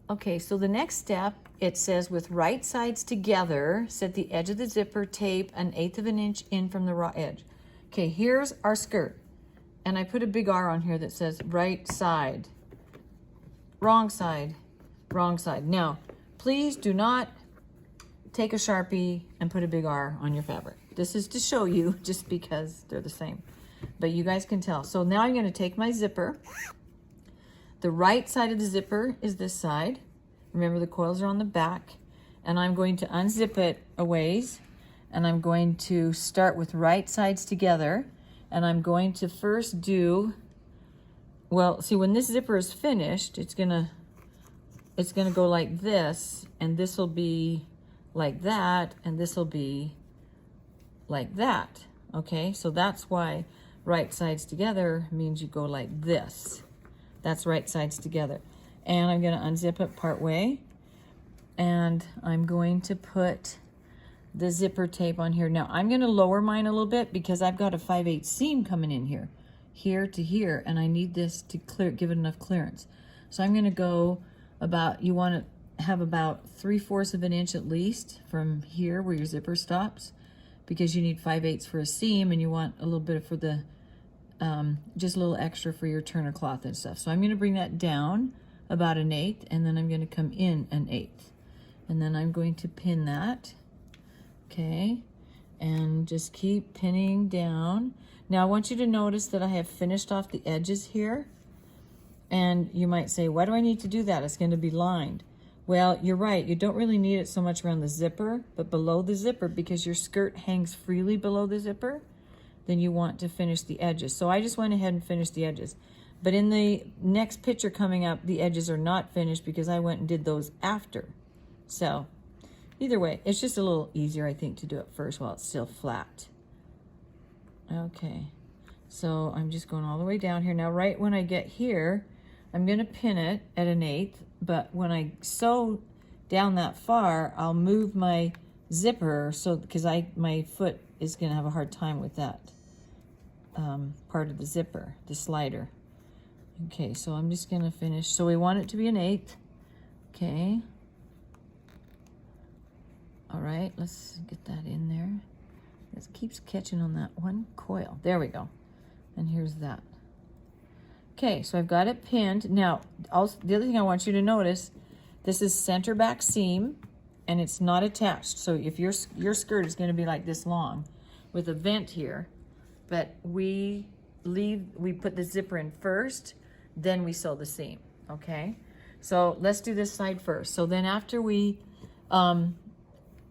Okay, so the next step, it says with right sides together, set the edge of the zipper tape 1/8 of an inch in from the raw edge. Okay, here's our skirt. And I put a big R on here that says right side, wrong side, wrong side. Now, please do not take a Sharpie and put a big R on your fabric. This is to show you just because they're the same. But you guys can tell. So now I'm going to take my zipper. The right side of the zipper is this side. Remember, the coils are on the back. And I'm going to unzip it a ways. And I'm going to start with right sides together. And I'm going to first do, well, see, when this zipper is finished, it's gonna go like this. And this will be like that. And this will be like that. Okay, so that's why right sides together means you go like this. That's right sides together. And I'm going to unzip it part way. And I'm going to put the zipper tape on here. Now, I'm going to lower mine a little bit because I've got a 5/8 seam coming in here to here. And I need this to give it enough clearance. So I'm going to go about, you want to have about 3/4 of an inch at least from here where your zipper stops, because you need 5/8 for a seam and you want a little bit for the, just a little extra for your Turner cloth and stuff. So I'm going to bring that down about 1/8, and then I'm going to come in 1/8. And then I'm going to pin that, okay, and just keep pinning down. Now I want you to notice that I have finished off the edges here. And you might say, why do I need to do that? It's going to be lined. Well, you're right. You don't really need it so much around the zipper, but below the zipper, because your skirt hangs freely below the zipper, then you want to finish the edges. So I just went ahead and finished the edges. But in the next picture coming up, the edges are not finished because I went and did those after. So either way, it's just a little easier, I think, to do it first while it's still flat. Okay, so I'm just going all the way down here. Now, right when I get here, I'm going to pin it at 1/8, but when I sew down that far, I'll move my zipper so because my foot is going to have a hard time with that part of the zipper, the slider. Okay, so I'm just going to finish. So we want it to be 1/8. Okay. All right, let's get that in there. It keeps catching on that one coil. There we go. And here's that. Okay, so I've got it pinned. Now, also, the other thing I want you to notice, this is center back seam, and it's not attached. So if your skirt is going to be like this long with a vent here, but we put the zipper in first, then we sew the seam, okay? So let's do this side first. So then after we,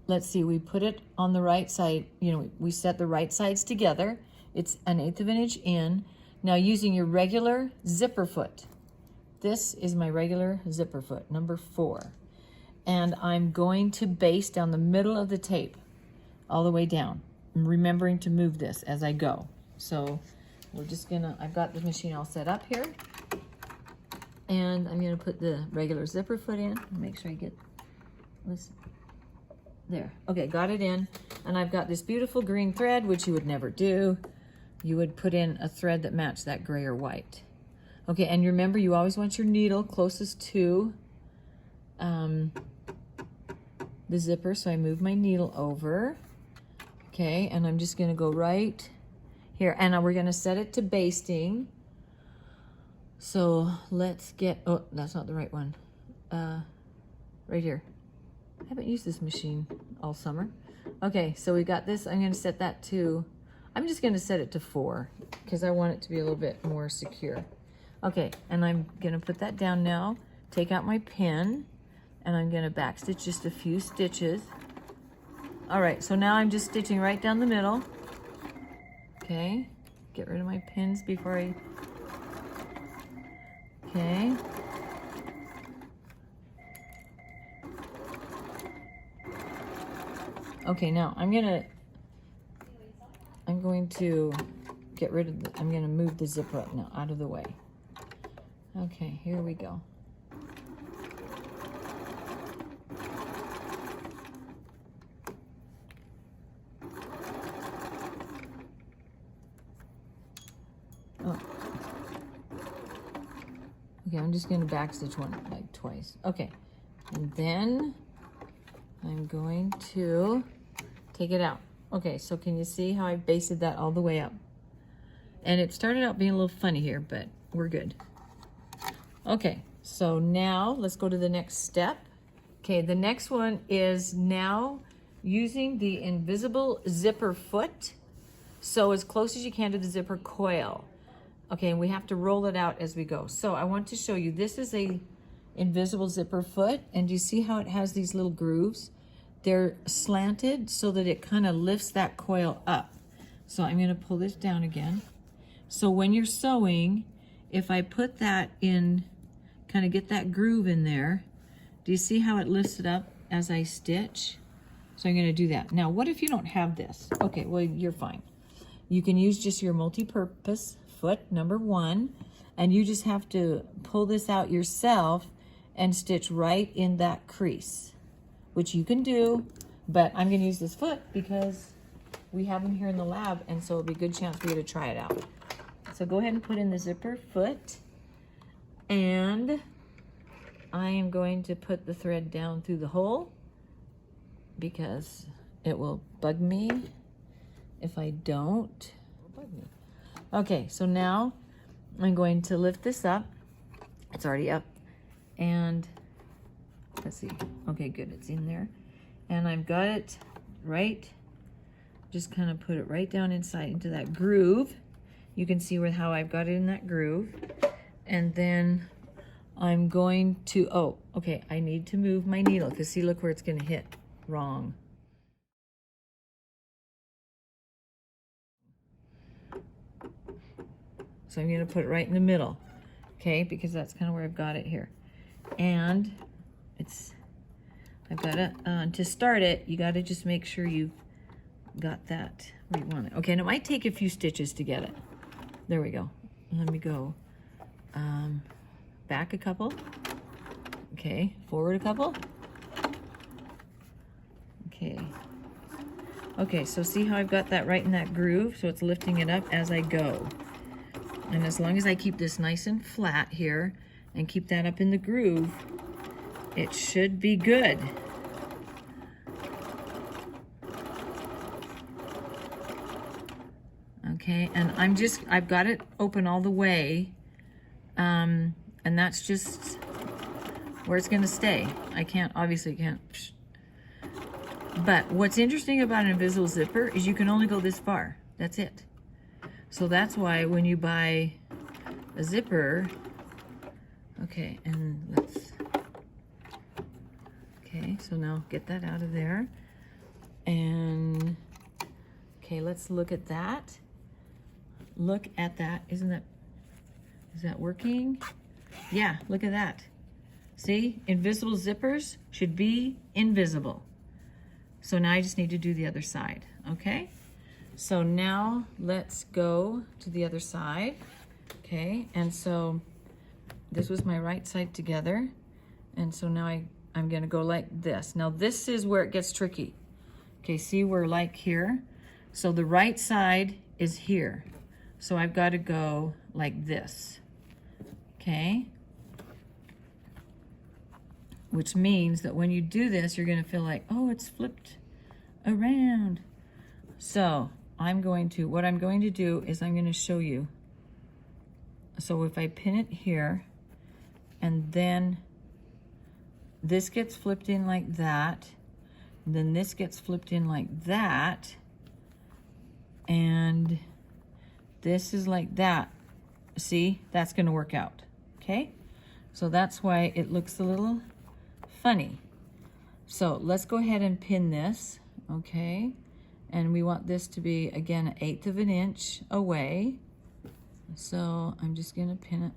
let's see, we put it on the right side, you know, we set the right sides together. It's 1/8 of an inch in. Now using your regular zipper foot, this is my regular zipper foot, number 4. And I'm going to baste down the middle of the tape all the way down. I'm remembering to move this as I go. So we're just gonna, I've got the machine all set up here. And I'm gonna put the regular zipper foot in. Make sure I get this. There, okay, got it in. And I've got this beautiful green thread, which you would never do. You would put in a thread that matched that gray or white. Okay, and remember, you always want your needle closest to the zipper. So I move my needle over. Okay, and I'm just gonna go right here. And we're gonna set it to basting. So let's get, oh, that's not the right one. Right here. I haven't used this machine all summer. Okay, so we got this. I'm gonna set that to, I'm just gonna set it to 4 because I want it to be a little bit more secure. Okay, and I'm gonna put that down now, take out my pin, and I'm gonna backstitch just a few stitches. All right, so now I'm just stitching right down the middle. Okay, get rid of my pins before I, okay. Okay, now I'm going to get rid of I'm going to move the zipper up now out of the way. Okay, here we go. Oh. Okay, I'm just going to backstitch one like twice. Okay, And then I'm going to take it out. Okay, so can you see how I basted that all the way up? And it started out being a little funny here, but we're good. Okay, so now let's go to the next step. Okay, the next one is now using the invisible zipper foot, so as close as you can to the zipper coil. Okay, and we have to roll it out as we go. So I want to show you, this is a invisible zipper foot, and do you see how it has these little grooves? They're slanted so that it kind of lifts that coil up. So I'm going to pull this down again. So when you're sewing, if I put that in, kind of get that groove in there, do you see how it lifts it up as I stitch? So I'm going to do that. Now, what if you don't have this? Okay, well, you're fine. You can use just your multi-purpose foot, number 1, and you just have to pull this out yourself and stitch right in that crease, which you can do, but I'm going to use this foot because we have them here in the lab, and so it'll be a good chance for you to try it out. So go ahead and put in the zipper foot, and I am going to put the thread down through the hole because it will bug me if I don't. Okay, so now I'm going to lift this up. It's already up, and let's see. Okay, good, it's in there. And I've got it right, just kind of put it right down inside into that groove. You can see how I've got it in that groove. And then I'm going to, oh, okay, I need to move my needle because see, look where it's gonna hit. Wrong. So I'm gonna put it right in the middle, okay, because that's kind of where I've got it here. And I've got to start it, you gotta just make sure you've got that where you want it. Okay, and it might take a few stitches to get it. There we go. Let me go back a couple. Okay, forward a couple. Okay. Okay, so see how I've got that right in that groove? So it's lifting it up as I go. And as long as I keep this nice and flat here and keep that up in the groove, it should be good. Okay, and I've got it open all the way, and that's just where it's gonna stay. Obviously can't. But what's interesting about an invisible zipper is you can only go this far. That's it. So that's why when you buy a zipper, okay, and okay, so now get that out of there. And, okay, let's look at that. Look at that. Is that working? Yeah, look at that. See, invisible zippers should be invisible. So now I just need to do the other side, okay? So now let's go to the other side, okay? And so this was my right side together. And so now I'm gonna go like this. Now this is where it gets tricky. Okay, see, we're like here. So the right side is here. So I've got to go like this, okay? Which means that when you do this, you're gonna feel like, oh, it's flipped around. So what I'm going to do is I'm gonna show you. So if I pin it here, and then this gets flipped in like that, then this gets flipped in like that, and this is like that. See, that's gonna work out, okay? So that's why it looks a little funny. So let's go ahead and pin this, okay? And we want this to be, again, 1/8 of an inch away. So I'm just gonna pin it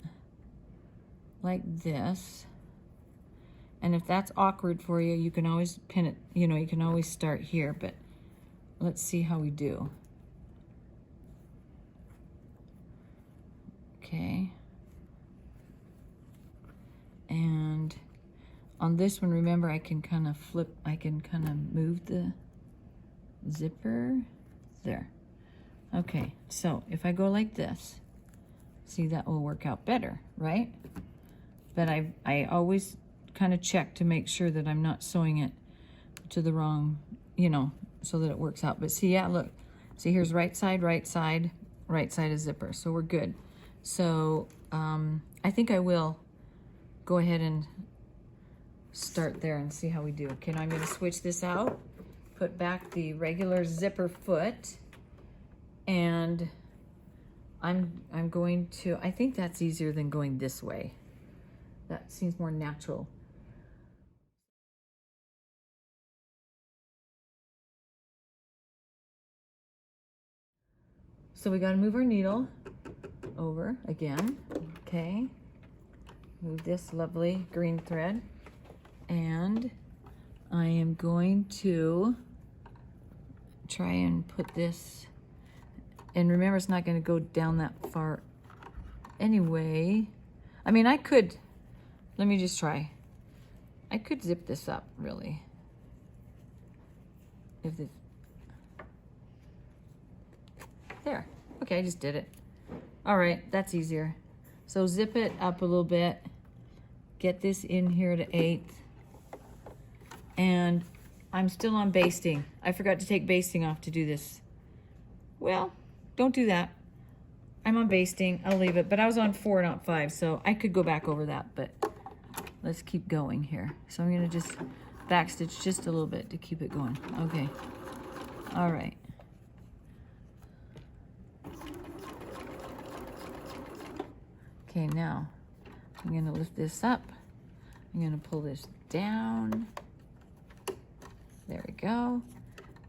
like this. And if that's awkward for you, you can always pin it, you know, you can always start here, but let's see how we do. Okay. And on this one, remember, I can kind of flip, I can kind of move the zipper there. Okay, so if I go like this, see, that will work out better, right? But I always kind of check to make sure that I'm not sewing it to the wrong, you know, so that it works out. But see, yeah, look, see, here's right side of zipper, so we're good. So I think I will go ahead and start there and see how we do. Okay, now I'm going to switch this out, put back the regular zipper foot, and I'm going to, I think that's easier than going this way. That seems more natural. So we got to move our needle over again. Okay, move this lovely green thread, and I am going to try and put this, and remember, it's not going to go down that far anyway. I mean, I could, let me just try. I could zip this up, really. If this, there. Okay, I just did it. All right, that's easier. So zip it up a little bit. Get this in here to 1/8. And I'm still on basting. I forgot to take basting off to do this. Well, don't do that. I'm on basting, I'll leave it, but I was on 4, not 5, so I could go back over that, but let's keep going here. So I'm gonna just backstitch just a little bit to keep it going. Okay, all right. Okay, now I'm gonna lift this up. I'm gonna pull this down. There we go.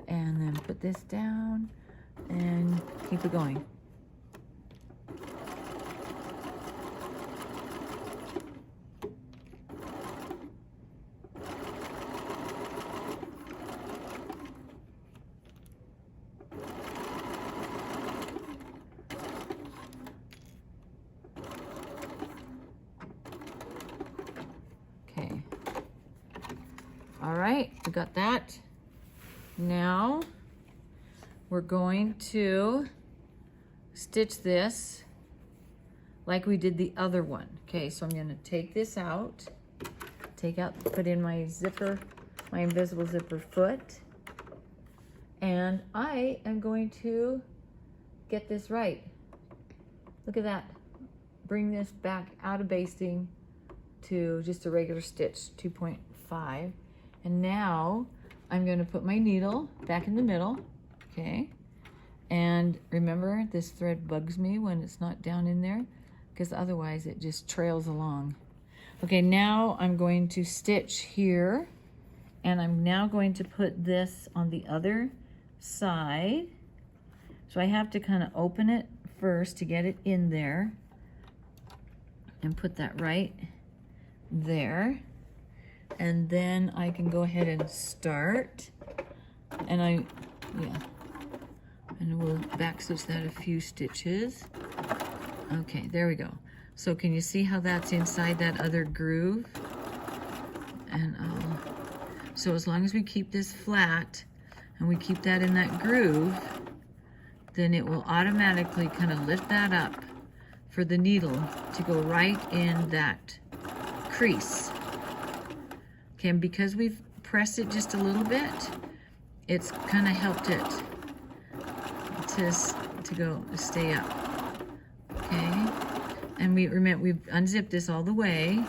And then put this down and keep it going. Okay. All right, we got that. Now we're going to stitch this like we did the other one. Okay, so I'm gonna take this out, put in my zipper, my invisible zipper foot, and I am going to get this right. Look at that. Bring this back out of basting to just a regular stitch, 2.5. And now I'm going to put my needle back in the middle, okay? And remember, this thread bugs me when it's not down in there, because otherwise it just trails along. Okay, now I'm going to stitch here, and I'm now going to put this on the other side. So I have to kind of open it first to get it in there, and put that right there. And then I can go ahead and start, and we'll backstitch that a few stitches. Okay, there we go. So can you see how that's inside that other groove? And so as long as we keep this flat and we keep that in that groove, then it will automatically kind of lift that up for the needle to go right in that crease. Okay, and because we've pressed it just a little bit, it's kind of helped it to stay up. Okay, and remember we've unzipped this all the way,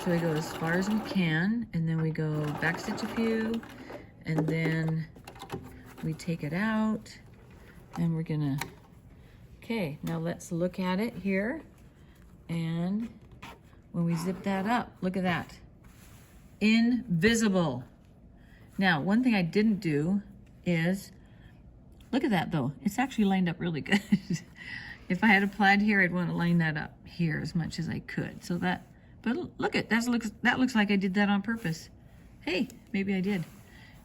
so we go as far as we can, and then we go backstitch a few, and then we take it out, and we're gonna. Okay, now let's look at it here, and when we zip that up, look at that. Invisible. Now, one thing I didn't do is, look at that though. It's actually lined up really good. If I had a plaid here, I'd want to line that up here as much as I could. So that, but look at that looks like I did that on purpose. Hey, maybe I did.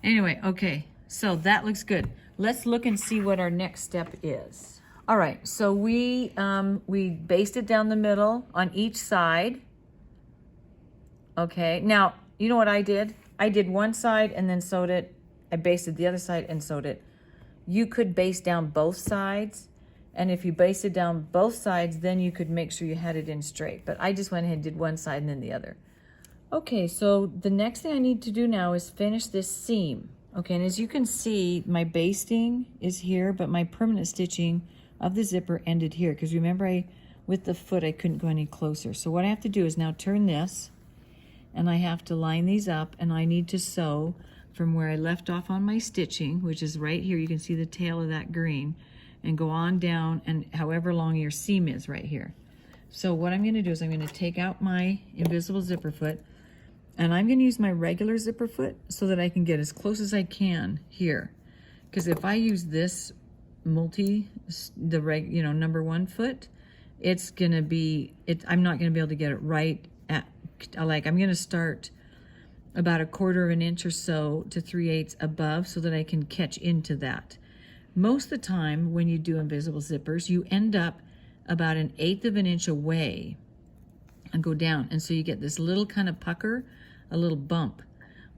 Anyway, okay, so that looks good. Let's look and see what our next step is. All right, so we basted down the middle on each side. Okay, now, you know what I did? I did one side and then sewed it. I basted the other side and sewed it. You could baste down both sides, and if you basted down both sides, then you could make sure you had it in straight. But I just went ahead and did one side and then the other. Okay, so the next thing I need to do now is finish this seam. Okay, and as you can see, my basting is here, but my permanent stitching of the zipper ended here, because remember, with the foot I couldn't go any closer. So what I have to do is now turn this, and I have to line these up, and I need to sew from where I left off on my stitching, which is right here. You can see the tail of that green, and go on down, and however long your seam is right here. So what I'm going to do is I'm going to take out my invisible zipper foot, and I'm going to use my regular zipper foot so that I can get as close as I can here. Because if I use this number 1 foot, it's going to be, I'm not going to be able to get it right at, like, I'm going to start about 1/4 inch or so to 3/8 above so that I can catch into that. Most of the time when you do invisible zippers, you end up about 1/8 inch away and go down. And so you get this little kind of pucker, a little bump.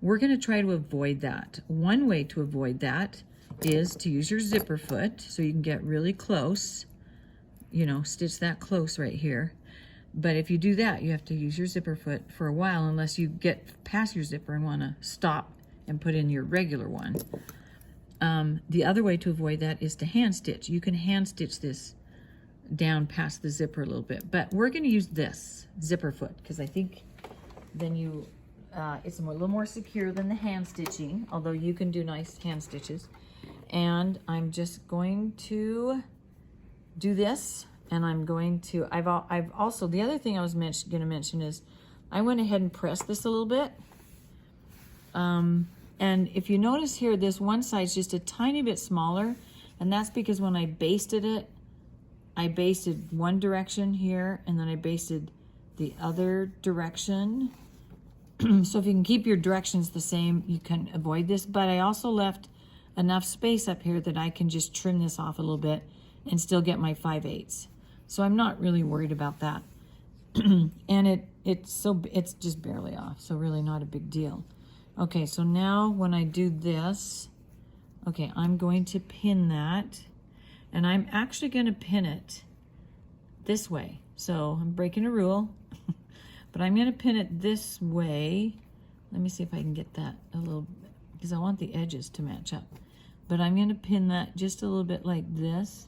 We're going to try to avoid that. One way to avoid that is to use your zipper foot so you can get really close, stitch that close right here. But if you do that, you have to use your zipper foot for a while unless you get past your zipper and want to stop and put in your regular one. The other way to avoid that is to hand stitch. You can hand stitch this down past the zipper a little bit, but we're going to use this zipper foot because I think then it's a little more secure than the hand stitching, although you can do nice hand stitches. And I'm just going to do this, and I'm going to, I've also, the other thing I was going to mention is I went ahead and pressed this a little bit. And if you notice here, this one side's just a tiny bit smaller, and that's because when I basted it, I basted one direction here, and then I basted the other direction. So if you can keep your directions the same, you can avoid this. But I also left enough space up here that I can just trim this off a little bit and still get my 5/8. So I'm not really worried about that. And it's just barely off, so really not a big deal. Okay, so now when I do this, okay, I'm going to pin that, and I'm actually going to pin it this way. So I'm breaking a rule, but I'm going to pin it this way. Let me see if I can get that a little bit, because I want the edges to match up. But I'm going to pin that just a little bit like this,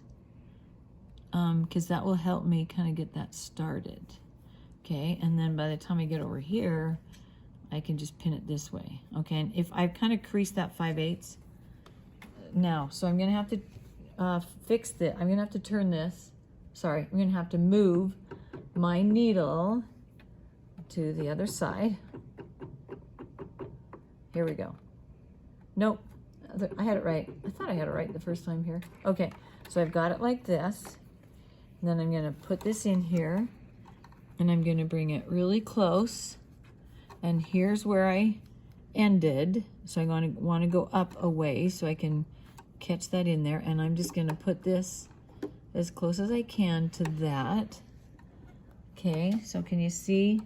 because that will help me kind of get that started. Okay, and then by the time I get over here, I can just pin it this way. Okay, and if I've kind of creased that 5/8 now, so I'm going to have to fix it. I'm going to have to turn this. Sorry, I'm going to have to move my needle to the other side. Here we go. Nope, I had it right. I thought I had it right the first time here. Okay, so I've got it like this. And then I'm going to put this in here, and I'm going to bring it really close. And here's where I ended. So I'm going to want to go up a way so I can catch that in there. And I'm just going to put this as close as I can to that. Okay, so can you see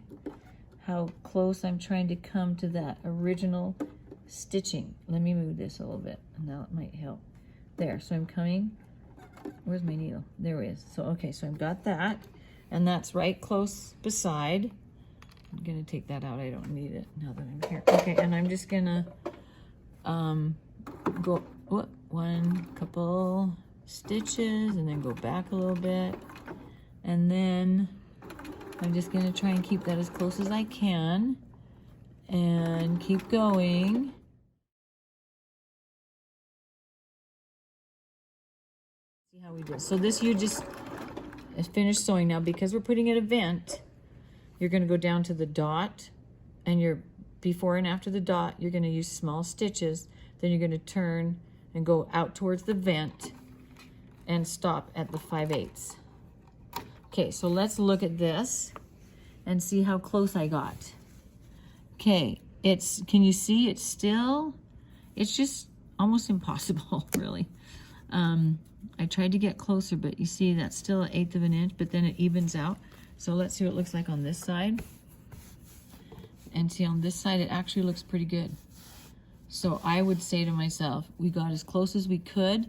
how close I'm trying to come to that original stitching? Let me move this a little bit, and now it might help. There, so I'm coming. Where's my needle? There it is. So, okay, so I've got that, and that's right close beside. I'm gonna take that out. I don't need it now that I'm here. Okay, and I'm just gonna go one couple stitches and then go back a little bit, and then I'm just gonna try and keep that as close as I can and keep going. See how we do. So this, you just finished sewing now. Because we're putting at a vent, you're going to go down to the dot, and you're before and after the dot, you're going to use small stitches. Then you're going to turn and go out towards the vent and stop at the 5/8. Okay, so let's look at this and see how close I got. Okay, can you see it's just almost impossible, really. I tried to get closer, but you see that's still 1/8 of an inch, but then it evens out. So let's see what it looks like on this side. And see, on this side, it actually looks pretty good. So I would say to myself, we got as close as we could.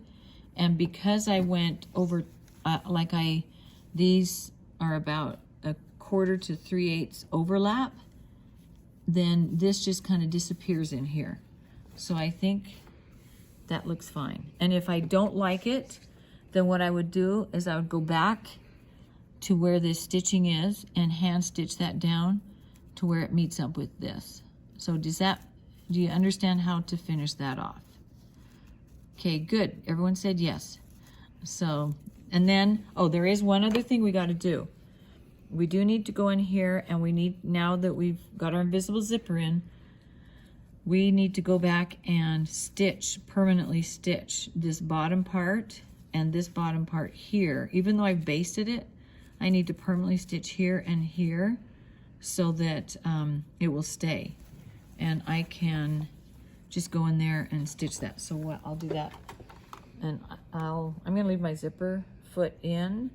And because I went over, these are about 1/4 to 3/8 overlap. then this just kind of disappears in here. So I think that looks fine. And if I don't like it, then what I would do is I would go back to where this stitching is and hand stitch that down to where it meets up with this. So do you understand how to finish that off? Okay, good. Everyone said yes. So, and then, oh, there is one other thing we got to do. We do need to go in here, and we need, now that we've got our invisible zipper in, we need to go back and stitch, permanently stitch this bottom part and this bottom part here. Even though I've basted it, I need to permanently stitch here and here so that it will stay. And I can just go in there and stitch that. So what, I'll do that. And I'm gonna leave my zipper foot in,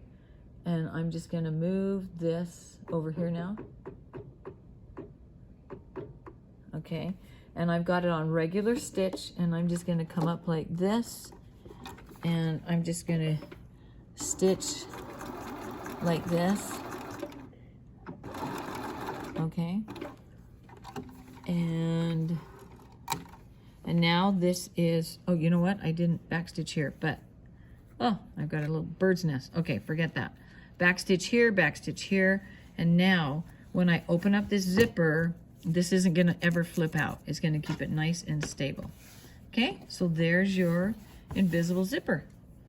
and I'm just gonna move this over here now. Okay, and I've got it on regular stitch, and I'm just gonna come up like this, and I'm just gonna stitch like this. Okay, and now this is, oh, you know what? I didn't backstitch here, but, oh, I've got a little bird's nest. Okay, forget that. Backstitch here, and now when I open up this zipper, this isn't gonna ever flip out. It's gonna keep it nice and stable. Okay, so there's your invisible zipper.